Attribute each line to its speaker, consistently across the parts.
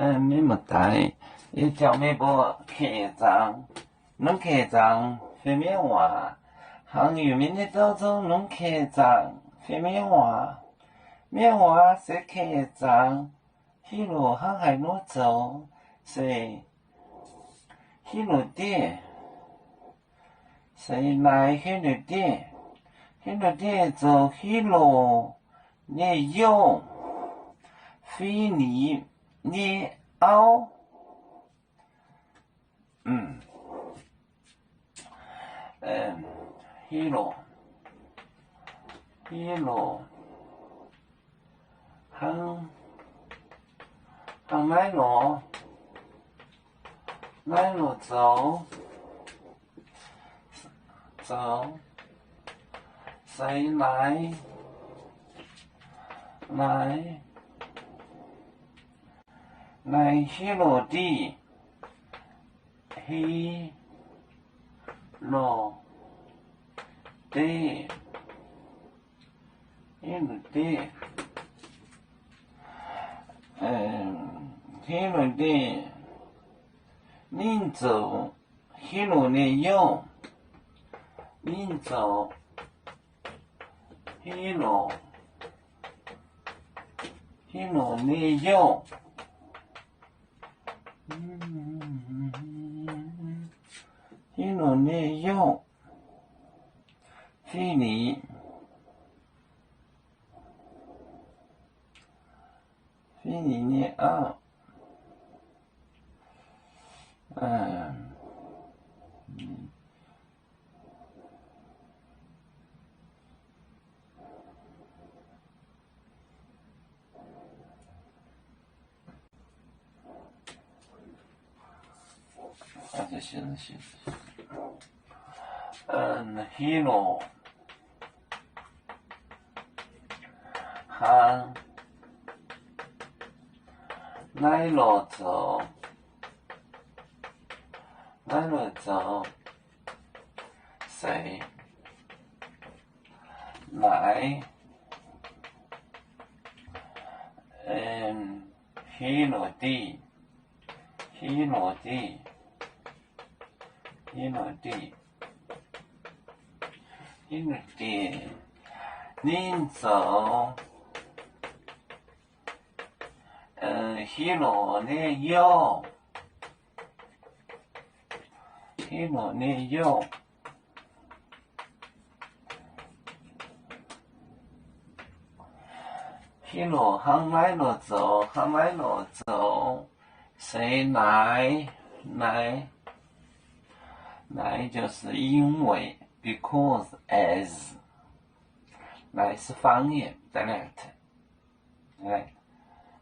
Speaker 1: 你莫带，伊叫咩波客栈，侬客栈飞面话，行渔民的走走侬客栈飞面话，面话是客栈，迄路航海路走是迄路店，是来迄路店，迄路店走迄路你用。非你凹，迄路，行来路走，谁来迄路地，迄路地，迄路地，恁走迄路你用，恁走迄路你用。迄路你用，非你凹，这行。迄路行来路走，谁来？迄路地，恁走，迄路你用，迄路行来路走，谁来就是因为 because as 来是方言 dialect，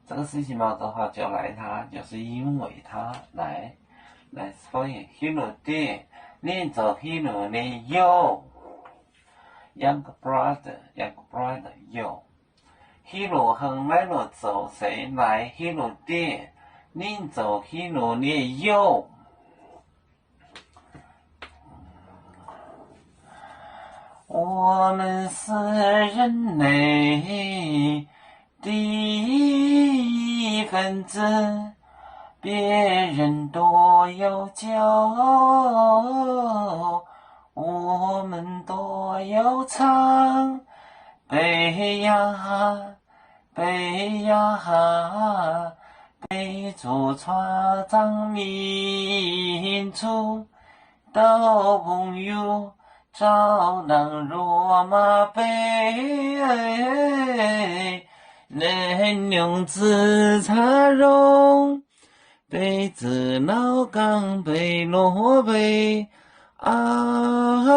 Speaker 1: 这个事情嘛的话就来它就是因为它来是方言。迄路地，恁走迄路你有 younger brother 有。迄路行来路走，谁来迄路地？恁走迄路你有。我们是人类的一份子，别人多有教，我们多有唱。背祖传藏民族到朋友照当罗马杯，能用自茶容，杯子老钢杯罗杯啊。